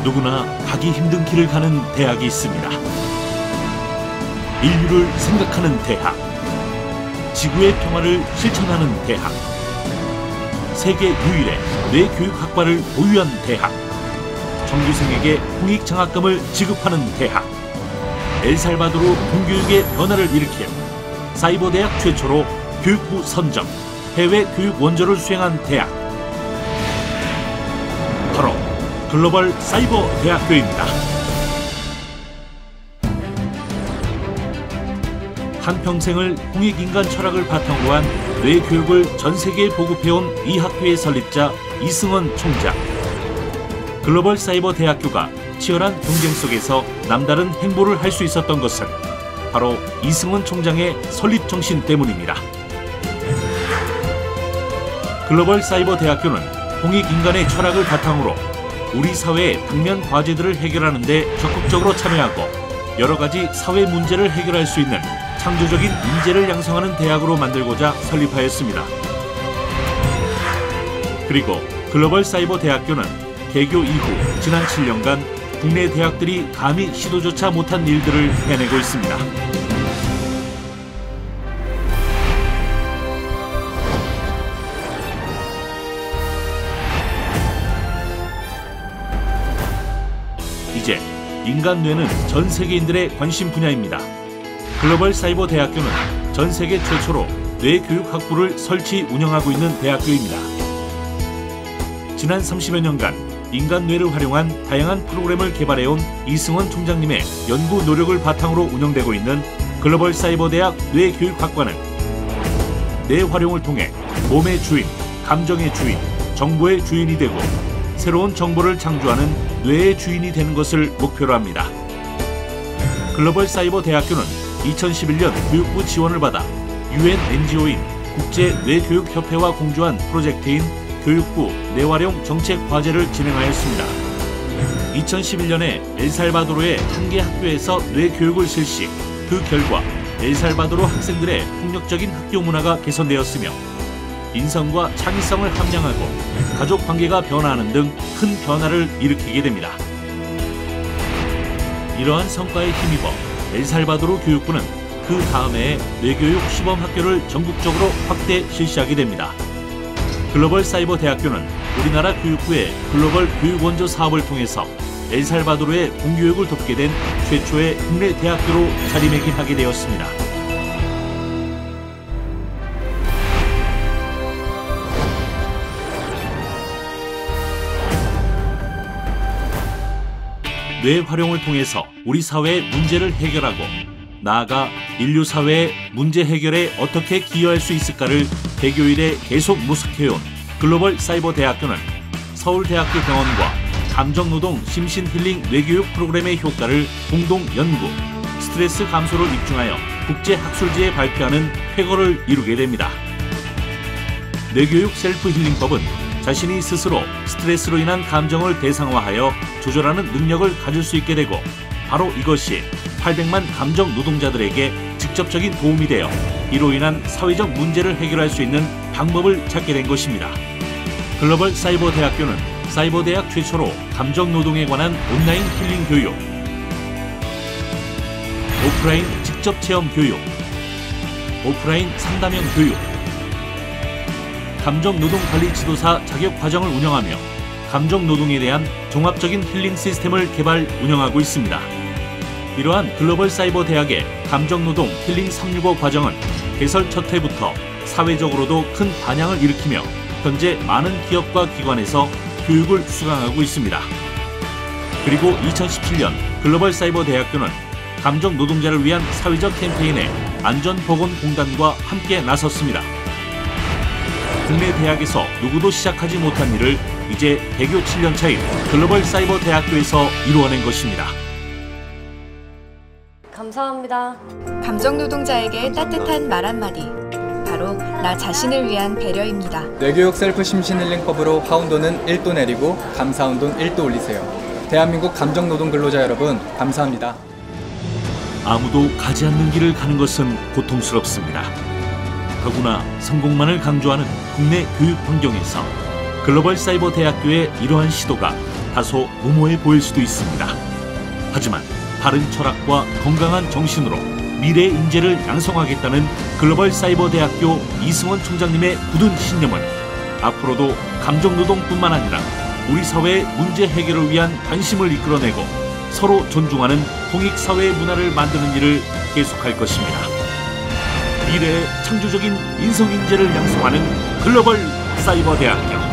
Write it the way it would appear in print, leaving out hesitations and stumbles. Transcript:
누구나 가기 힘든 길을 가는 대학이 있습니다. 인류를 생각하는 대학, 지구의 평화를 실천하는 대학, 세계 유일의 뇌교육학과를 보유한 대학, 정규생에게 홍익장학금을 지급하는 대학, 엘살바도르 공교육의 변화를 일으킨 사이버대학 최초로 교육부 선정 해외 교육 원조를 수행한 대학, 바로 글로벌 사이버 대학교입니다. 한평생을 홍익인간 철학을 바탕으로 한 뇌교육을 전 세계에 보급해온 이 학교의 설립자 이승원 총장. 글로벌 사이버 대학교가 치열한 경쟁 속에서 남다른 행보를 할 수 있었던 것은 바로 이승원 총장의 설립 정신 때문입니다. 글로벌 사이버 대학교는 홍익인간의 철학을 바탕으로 우리 사회의 당면 과제들을 해결하는 데 적극적으로 참여하고 여러 가지 사회 문제를 해결할 수 있는 창조적인 인재를 양성하는 대학으로 만들고자 설립하였습니다. 그리고 글로벌 사이버 대학교는 개교 이후 지난 7년간 국내 대학들이 감히 시도조차 못한 일들을 해내고 있습니다. 이제 인간 뇌는 전 세계인들의 관심 분야입니다. 글로벌 사이버 대학교는 전 세계 최초로 뇌교육학부를 설치 운영하고 있는 대학교입니다. 지난 30여 년간 인간 뇌를 활용한 다양한 프로그램을 개발해온 이승원 총장님의 연구 노력을 바탕으로 운영되고 있는 글로벌 사이버 대학 뇌교육학과는 뇌 활용을 통해 몸의 주인, 감정의 주인, 정보의 주인이 되고 새로운 정보를 창조하는 뇌의 주인이 되는 것을 목표로 합니다. 글로벌 사이버 대학교는 2011년 교육부 지원을 받아 UN NGO인 국제뇌교육협회와 공조한 프로젝트인 교육부 뇌활용 정책 과제를 진행하였습니다. 2011년에 엘살바도르의 한 개 학교에서 뇌교육을 실시, 그 결과 엘살바도르 학생들의 폭력적인 학교 문화가 개선되었으며 인성과 창의성을 함양하고 가족 관계가 변화하는 등 큰 변화를 일으키게 됩니다. 이러한 성과에 힘입어 엘살바도르 교육부는 그 다음 해에 뇌교육 시범학교를 전국적으로 확대 실시하게 됩니다. 글로벌 사이버 대학교는 우리나라 교육부의 글로벌 교육원조 사업을 통해서 엘살바도르의 공교육을 돕게 된 최초의 국내 대학교로 자리매김하게 되었습니다. 뇌 활용을 통해서 우리 사회의 문제를 해결하고 나아가 인류 사회의 문제 해결에 어떻게 기여할 수 있을까를 개교일에 계속 모색해온 글로벌 사이버 대학교는 서울대학교 병원과 감정노동 심신힐링 뇌교육 프로그램의 효과를 공동 연구, 스트레스 감소를 입증하여 국제학술지에 발표하는 쾌거를 이루게 됩니다. 뇌교육 셀프힐링법은 자신이 스스로 스트레스로 인한 감정을 대상화하여 조절하는 능력을 가질 수 있게 되고 바로 이것이 800만 감정 노동자들에게 직접적인 도움이 되어 이로 인한 사회적 문제를 해결할 수 있는 방법을 찾게 된 것입니다. 글로벌 사이버 대학교는 사이버 대학 최초로 감정 노동에 관한 온라인 힐링 교육, 오프라인 직접 체험 교육, 오프라인 상담형 교육, 감정노동관리 지도사 자격 과정을 운영하며 감정노동에 대한 종합적인 힐링 시스템을 개발 운영하고 있습니다. 이러한 글로벌 사이버 대학의 감정노동 힐링 365 과정은 개설 첫 해부터 사회적으로도 큰 반향을 일으키며 현재 많은 기업과 기관에서 교육을 수강하고 있습니다. 그리고 2017년 글로벌 사이버 대학교는 감정노동자를 위한 사회적 캠페인에 안전보건공단과 함께 나섰습니다. 국내 대학에서 누구도 시작하지 못한 일을 이제 개교 7년 차인 글로벌 사이버 대학교에서 이루어낸 것입니다. 감사합니다. 감정노동자에게 따뜻한 말 한마디. 바로 나 자신을 위한 배려입니다. 뇌교육 셀프 심신힐링법으로 하운돈은 1도 내리고 감사운돈 1도 올리세요. 대한민국 감정노동 근로자 여러분, 감사합니다. 아무도 가지 않는 길을 가는 것은 고통스럽습니다. 더구나 성공만을 강조하는 국내 교육 환경에서 글로벌 사이버 대학교의 이러한 시도가 다소 무모해 보일 수도 있습니다. 하지만 바른 철학과 건강한 정신으로 미래 인재를 양성하겠다는 글로벌 사이버 대학교 이승원 총장님의 굳은 신념은 앞으로도 감정노동뿐만 아니라 우리 사회의 문제 해결을 위한 관심을 이끌어내고 서로 존중하는 공익사회의 문화를 만드는 일을 계속할 것입니다. 미래의 창조적인 인성인재를 양성하는 글로벌 사이버 대학교.